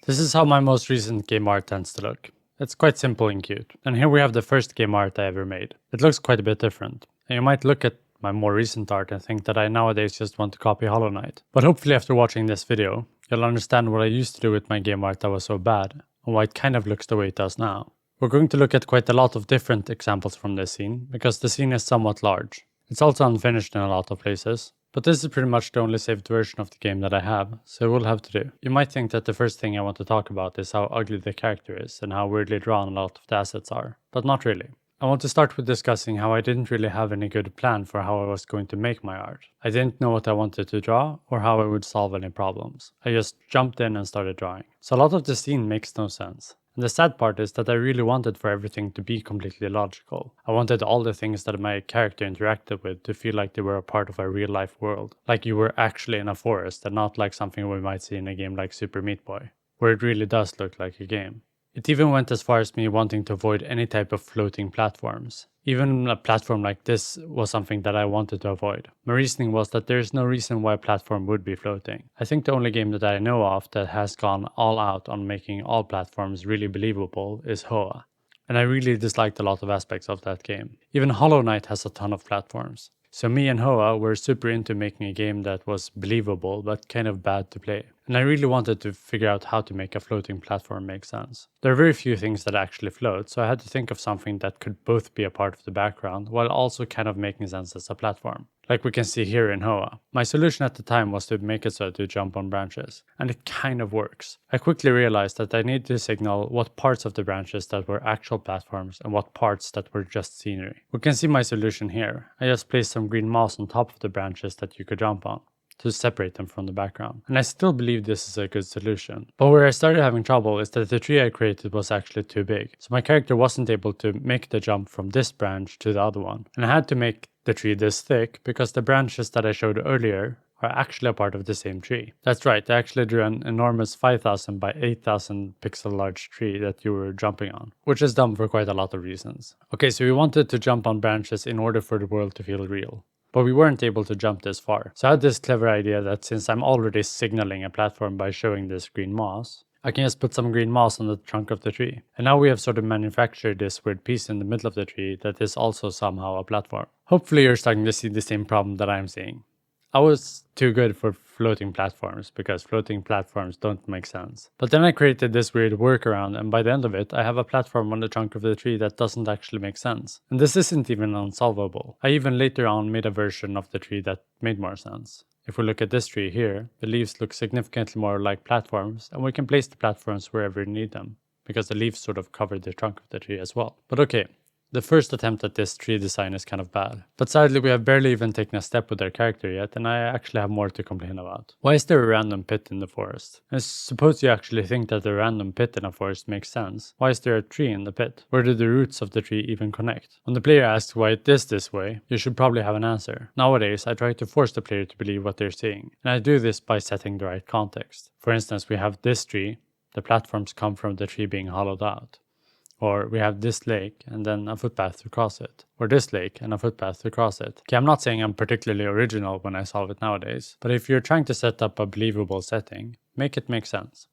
This is how my most recent game art tends to look. It's quite simple and cute. And here we have the first game art I ever made. It looks quite a bit different. And you might look at my more recent art and think that I nowadays just want to copy Hollow Knight. But hopefully after watching this video, you'll understand what I used to do with my game art that was so bad, and why it kind of looks the way it does now. We're going to look at quite a lot of different examples from this scene, because the scene is somewhat large. It's also unfinished in a lot of places. But this is pretty much the only saved version of the game that I have, so it will have to do. You might think that the first thing I want to talk about is how ugly the character is and how weirdly drawn a lot of the assets are, but not really. I want to start with discussing how I didn't really have any good plan for how I was going to make my art. I didn't know what I wanted to draw or how I would solve any problems. I just jumped in and started drawing. So a lot of the scene makes no sense. And the sad part is that I really wanted for everything to be completely logical. I wanted all the things that my character interacted with to feel like they were a part of a real life world. Like you were actually in a forest and not like something we might see in a game like Super Meat Boy, where it really does look like a game. It even went as far as me wanting to avoid any type of floating platforms. Even a platform like this was something that I wanted to avoid. My reasoning was that there is no reason why a platform would be floating. I think the only game that I know of that has gone all out on making all platforms really believable is Hoa. And I really disliked a lot of aspects of that game. Even Hollow Knight has a ton of platforms. So me and Hoa were super into making a game that was believable but kind of bad to play. And I really wanted to figure out how to make a floating platform make sense. There are very few things that actually float, so I had to think of something that could both be a part of the background while also kind of making sense as a platform. Like we can see here in Hoa. My solution at the time was to make it so to jump on branches, and it kind of works. I quickly realized that I needed to signal what parts of the branches that were actual platforms and what parts that were just scenery. We can see my solution here. I just placed some green moss on top of the branches that you could jump on to separate them from the background. And I still believe this is a good solution. But where I started having trouble is that the tree I created was actually too big. So my character wasn't able to make the jump from this branch to the other one. And I had to make the tree this thick because the branches that I showed earlier are actually a part of the same tree. That's right, I actually drew an enormous 5000 by 8000 pixel large tree that you were jumping on, which is dumb for quite a lot of reasons. Okay, so we wanted to jump on branches in order for the world to feel real. But we weren't able to jump this far. So I had this clever idea that since I'm already signaling a platform by showing this green moss, I can just put some green moss on the trunk of the tree. And now we have sort of manufactured this weird piece in the middle of the tree that is also somehow a platform. Hopefully you're starting to see the same problem that I'm seeing. I was too good for floating platforms because floating platforms don't make sense. But then I created this weird workaround, and by the end of it, I have a platform on the trunk of the tree that doesn't actually make sense. And this isn't even unsolvable. I even later on made a version of the tree that made more sense. If we look at this tree here, the leaves look significantly more like platforms, and we can place the platforms wherever we need them, because the leaves sort of cover the trunk of the tree as well. But okay. The first attempt at this tree design is kind of bad. But sadly we have barely even taken a step with our character yet, and I actually have more to complain about. Why is there a random pit in the forest? I suppose you actually think that a random pit in a forest makes sense. Why is there a tree in the pit? Where do the roots of the tree even connect? When the player asks why it is this way, you should probably have an answer. Nowadays I try to force the player to believe what they're seeing, and I do this by setting the right context. For instance, we have this tree, the platforms come from the tree being hollowed out. Or we have this lake and then a footpath to cross it. Or this lake and a footpath to cross it. Okay, I'm not saying I'm particularly original when I solve it nowadays, but if you're trying to set up a believable setting, make it make sense.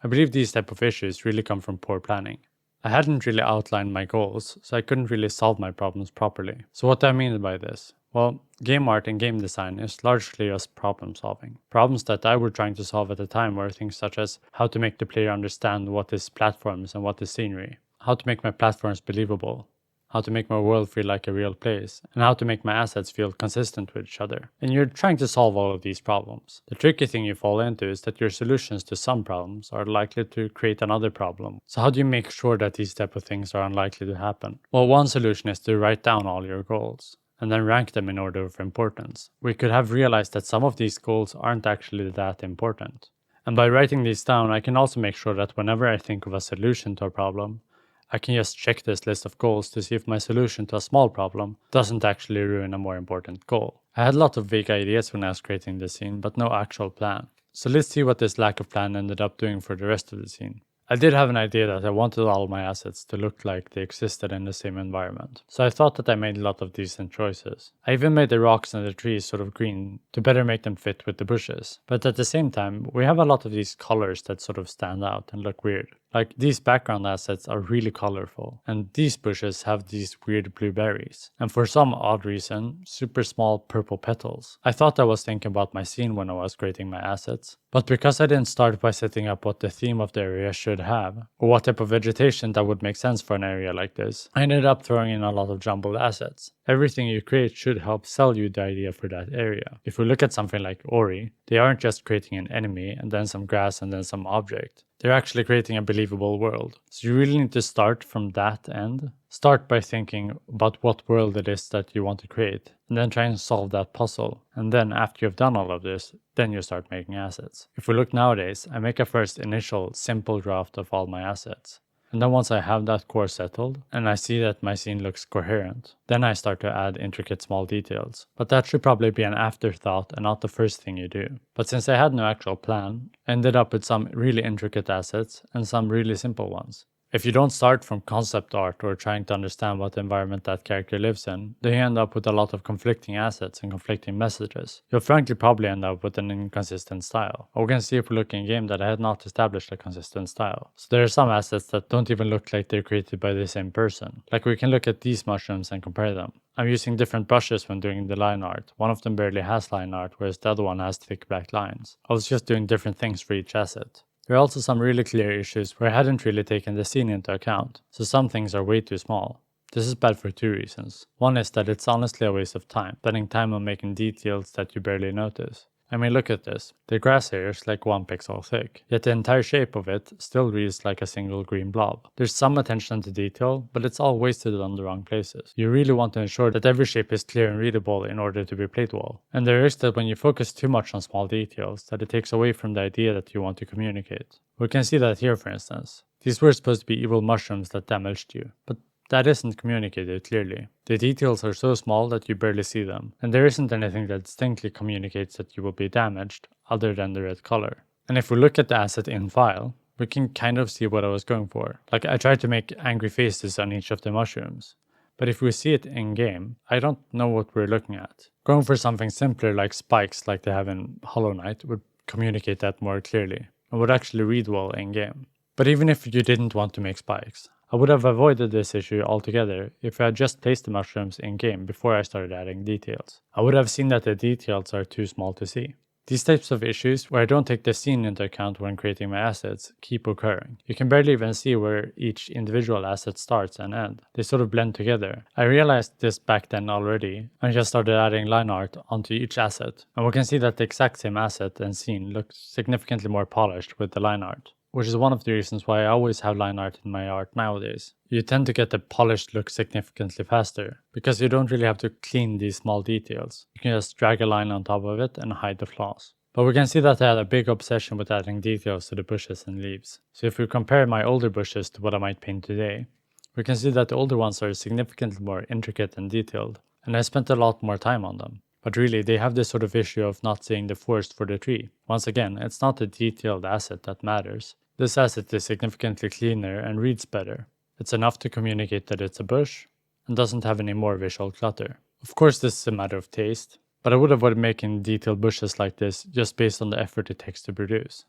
I believe these type of issues really come from poor planning. I hadn't really outlined my goals, so I couldn't really solve my problems properly. So what do I mean by this? Well, game art and game design is largely just problem solving. Problems that I were trying to solve at the time were things such as how to make the player understand what is platforms and what is scenery. How to make my platforms believable, how to make my world feel like a real place, and how to make my assets feel consistent with each other. And you're trying to solve all of these problems. The tricky thing you fall into is that your solutions to some problems are likely to create another problem. So how do you make sure that these type of things are unlikely to happen? Well, one solution is to write down all your goals and then rank them in order of importance. We could have realized that some of these goals aren't actually that important. And by writing these down, I can also make sure that whenever I think of a solution to a problem, I can just check this list of goals to see if my solution to a small problem doesn't actually ruin a more important goal. I had a lot of vague ideas when I was creating this scene, but no actual plan. So let's see what this lack of plan ended up doing for the rest of the scene. I did have an idea that I wanted all my assets to look like they existed in the same environment, so I thought that I made a lot of decent choices. I even made the rocks and the trees sort of green to better make them fit with the bushes, but at the same time, we have a lot of these colors that sort of stand out and look weird. Like, these background assets are really colorful, and these bushes have these weird blue berries, and for some odd reason, super small purple petals. I thought I was thinking about my scene when I was creating my assets, but because I didn't start by setting up what the theme of the area should have, or what type of vegetation that would make sense for an area like this, I ended up throwing in a lot of jumbled assets. Everything you create should help sell you the idea for that area. If we look at something like Ori, they aren't just creating an enemy and then some grass and then some object. They're actually creating a believable world. So you really need to start from that end. Start by thinking about what world it is that you want to create, and then try and solve that puzzle. And then after you've done all of this, then you start making assets. If we look nowadays, I make a first initial simple draft of all my assets. And then once I have that core settled, and I see that my scene looks coherent, then I start to add intricate small details. But that should probably be an afterthought and not the first thing you do. But since I had no actual plan, I ended up with some really intricate assets and some really simple ones. If you don't start from concept art or trying to understand what environment that character lives in, then you end up with a lot of conflicting assets and conflicting messages. You'll frankly probably end up with an inconsistent style. We can see if we look in game that I had not established a consistent style. So there are some assets that don't even look like they're created by the same person. Like, we can look at these mushrooms and compare them. I'm using different brushes when doing the line art. One of them barely has line art, whereas the other one has thick black lines. I was just doing different things for each asset. There are also some really clear issues where I hadn't really taken the scene into account, so some things are way too small. This is bad for two reasons. One is that it's honestly a waste of time, spending time on making details that you barely notice. I mean, look at this. The grass here is like 1 pixel thick, yet the entire shape of it still reads like a single green blob. There's some attention to detail, but it's all wasted on the wrong places. You really want to ensure that every shape is clear and readable in order to be playable. And there is that when you focus too much on small details, that it takes away from the idea that you want to communicate. We can see that here, for instance. These were supposed to be evil mushrooms that damaged you, but that isn't communicated clearly. The details are so small that you barely see them, and there isn't anything that distinctly communicates that you will be damaged, other than the red color. And if we look at the asset in file, we can kind of see what I was going for. Like, I tried to make angry faces on each of the mushrooms. But if we see it in game, I don't know what we're looking at. Going for something simpler like spikes like they have in Hollow Knight would communicate that more clearly, and would actually read well in game. But even if you didn't want to make spikes, I would have avoided this issue altogether if I had just placed the mushrooms in-game before I started adding details. I would have seen that the details are too small to see. These types of issues, where I don't take the scene into account when creating my assets, keep occurring. You can barely even see where each individual asset starts and ends. They sort of blend together. I realized this back then already, and just started adding line art onto each asset. And we can see that the exact same asset and scene looks significantly more polished with the line art, which is one of the reasons why I always have line art in my art nowadays. You tend to get the polished look significantly faster, because you don't really have to clean these small details. You can just drag a line on top of it and hide the flaws. But we can see that I had a big obsession with adding details to the bushes and leaves. So if we compare my older bushes to what I might paint today, we can see that the older ones are significantly more intricate and detailed, and I spent a lot more time on them. But really, they have this sort of issue of not seeing the forest for the tree. Once again, it's not the detailed asset that matters. This asset is significantly cleaner and reads better. It's enough to communicate that it's a bush, and doesn't have any more visual clutter. Of course, this is a matter of taste, but I would avoid making detailed bushes like this just based on the effort it takes to produce.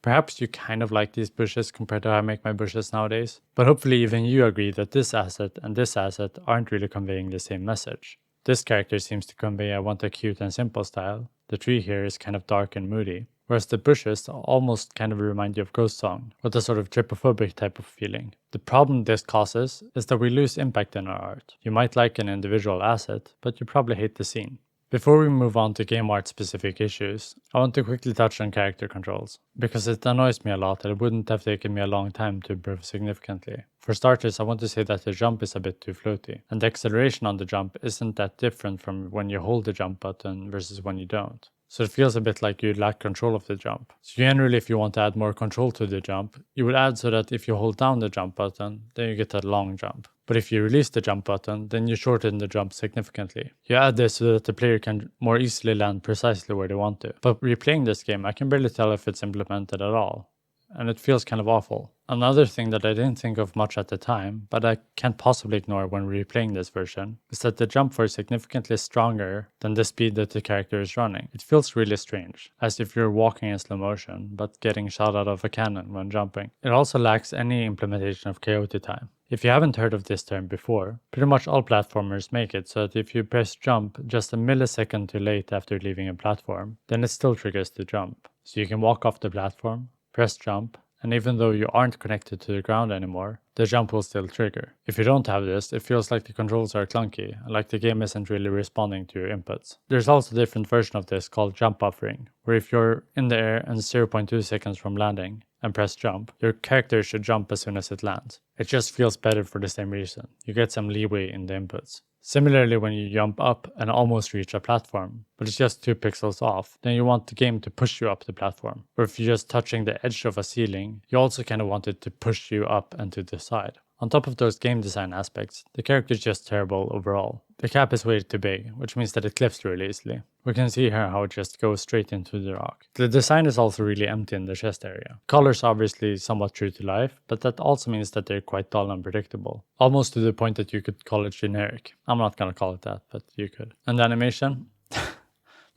Perhaps you kind of like these bushes compared to how I make my bushes nowadays, but hopefully even you agree that this asset and this asset aren't really conveying the same message. This character seems to convey I want a cute and simple style. The tree here is kind of dark and moody, whereas the bushes almost kind of remind you of Ghost Song, with a sort of trypophobic type of feeling. The problem this causes is that we lose impact in our art. You might like an individual asset, but you probably hate the scene. Before we move on to game art specific issues, I want to quickly touch on character controls, because it annoys me a lot and it wouldn't have taken me a long time to improve significantly. For starters, I want to say that the jump is a bit too floaty, and the acceleration on the jump isn't that different from when you hold the jump button versus when you don't. So it feels a bit like you lack control of the jump. So generally, if you want to add more control to the jump, you would add so that if you hold down the jump button, then you get a long jump. But if you release the jump button, then you shorten the jump significantly. You add this so that the player can more easily land precisely where they want to. But replaying this game, I can barely tell if it's implemented at all, and it feels kind of awful. Another thing that I didn't think of much at the time, but I can't possibly ignore when replaying this version, is that the jump force is significantly stronger than the speed that the character is running. It feels really strange, as if you're walking in slow motion, but getting shot out of a cannon when jumping. It also lacks any implementation of coyote time. If you haven't heard of this term before, pretty much all platformers make it so that if you press jump just a millisecond too late after leaving a platform, then it still triggers the jump. So you can walk off the platform, press jump, and even though you aren't connected to the ground anymore, the jump will still trigger. If you don't have this, it feels like the controls are clunky, and like the game isn't really responding to your inputs. There's also a different version of this called jump buffering, where if you're in the air and 0.2 seconds from landing, and press jump, your character should jump as soon as it lands. It just feels better for the same reason. You get some leeway in the inputs. Similarly, when you jump up and almost reach a platform, but it's just 2 pixels off, then you want the game to push you up the platform. Or if you're just touching the edge of a ceiling, you also kind of want it to push you up and to the side. On top of those game design aspects, the character is just terrible overall. The cap is way too big, which means that it clips really easily. We can see here how it just goes straight into the rock. The design is also really empty in the chest area. Colors obviously somewhat true to life, but that also means that they're quite dull and predictable. Almost to the point that you could call it generic. I'm not gonna call it that, but you could. And the animation?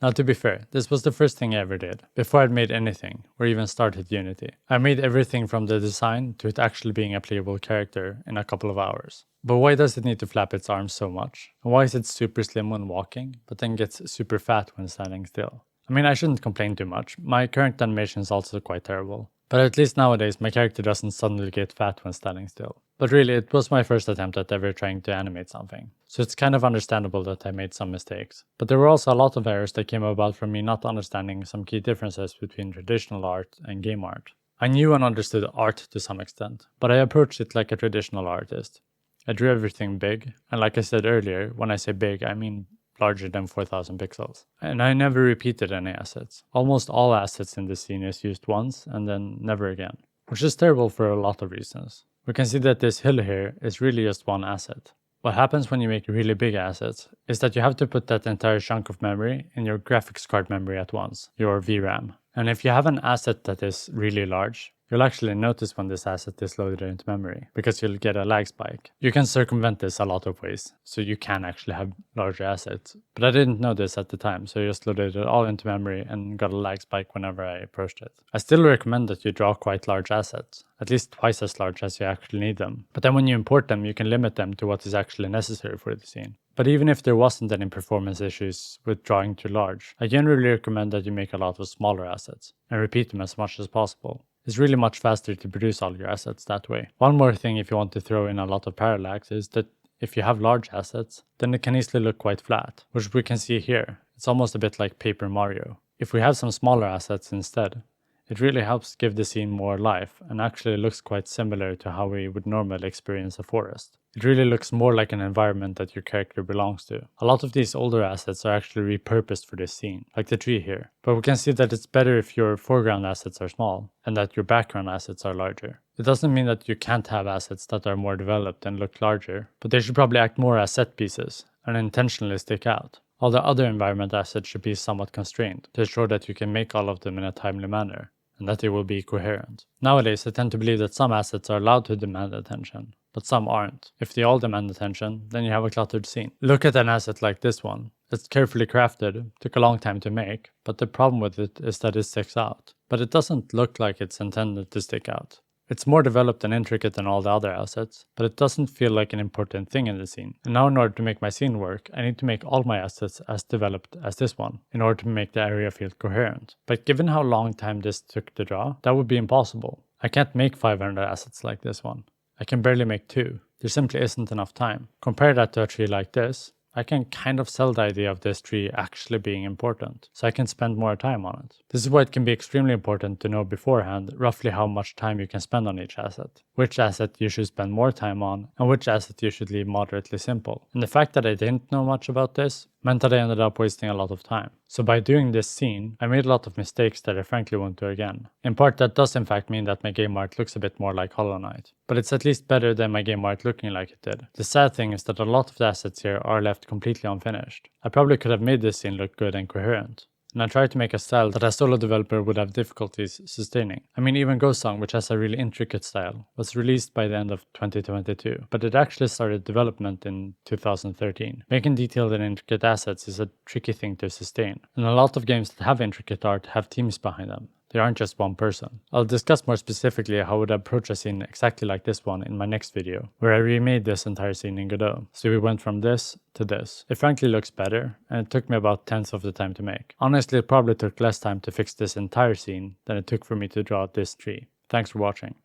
Now to be fair, this was the first thing I ever did, before I'd made anything, or even started Unity. I made everything from the design to it actually being a playable character in a couple of hours. But why does it need to flap its arms so much? And why is it super slim when walking, but then gets super fat when standing still? I mean, I shouldn't complain too much, my current animation is also quite terrible. But at least nowadays my character doesn't suddenly get fat when standing still. But really, it was my first attempt at ever trying to animate something, so it's kind of understandable that I made some mistakes. But there were also a lot of errors that came about from me not understanding some key differences between traditional art and game art. I knew and understood art to some extent, but I approached it like a traditional artist. I drew everything big, and like I said earlier, when I say big, I mean larger than 4000 pixels. And I never repeated any assets. Almost all assets in the scene is used once and then never again, which is terrible for a lot of reasons. We can see that this hill here is really just one asset. What happens when you make really big assets is that you have to put that entire chunk of memory in your graphics card memory at once, your VRAM. And if you have an asset that is really large, you'll actually notice when this asset is loaded into memory, because you'll get a lag spike. You can circumvent this a lot of ways, so you can actually have larger assets. But I didn't know this at the time, so I just loaded it all into memory and got a lag spike whenever I approached it. I still recommend that you draw quite large assets, at least twice as large as you actually need them. But then when you import them, you can limit them to what is actually necessary for the scene. But even if there wasn't any performance issues with drawing too large, I generally recommend that you make a lot of smaller assets and repeat them as much as possible. It's really much faster to produce all your assets that way. One more thing if you want to throw in a lot of parallax is that if you have large assets, then it can easily look quite flat, which we can see here. It's almost a bit like Paper Mario. If we have some smaller assets instead, it really helps give the scene more life and actually looks quite similar to how we would normally experience a forest. It really looks more like an environment that your character belongs to. A lot of these older assets are actually repurposed for this scene, like the tree here. But we can see that it's better if your foreground assets are small and that your background assets are larger. It doesn't mean that you can't have assets that are more developed and look larger, but they should probably act more as set pieces and intentionally stick out. All the other environment assets should be somewhat constrained to ensure that you can make all of them in a timely manner and that they will be coherent. Nowadays, I tend to believe that some assets are allowed to demand attention, but some aren't. If they all demand attention, then you have a cluttered scene. Look at an asset like this one. It's carefully crafted, took a long time to make, but the problem with it is that it sticks out. But it doesn't look like it's intended to stick out. It's more developed and intricate than all the other assets, but it doesn't feel like an important thing in the scene. And now in order to make my scene work, I need to make all my assets as developed as this one, in order to make the area feel coherent. But given how long time this took to draw, that would be impossible. I can't make 500 assets like this one. I can barely make 2. There simply isn't enough time. Compare that to a tree like this, I can kind of sell the idea of this tree actually being important, so I can spend more time on it. This is why it can be extremely important to know beforehand roughly how much time you can spend on each asset, which asset you should spend more time on, and which asset you should leave moderately simple. And the fact that I didn't know much about this meant that I ended up wasting a lot of time. So by doing this scene, I made a lot of mistakes that I frankly won't do again. In part, that does in fact mean that my game art looks a bit more like Hollow Knight, but it's at least better than my game art looking like it did. The sad thing is that a lot of the assets here are left completely unfinished. I probably could have made this scene look good and coherent. and I tried to make a style that a solo developer would have difficulties sustaining. I mean, even Ghost Song, which has a really intricate style, was released by the end of 2022, but it actually started development in 2013. Making detailed and intricate assets is a tricky thing to sustain, and a lot of games that have intricate art have teams behind them. They aren't just one person. I'll discuss more specifically how I would approach a scene exactly like this one in my next video, where I remade this entire scene in Godot. So we went from this to this. It frankly looks better, and it took me about 10th of the time to make. Honestly, it probably took less time to fix this entire scene than it took for me to draw this tree. Thanks for watching.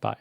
Bye.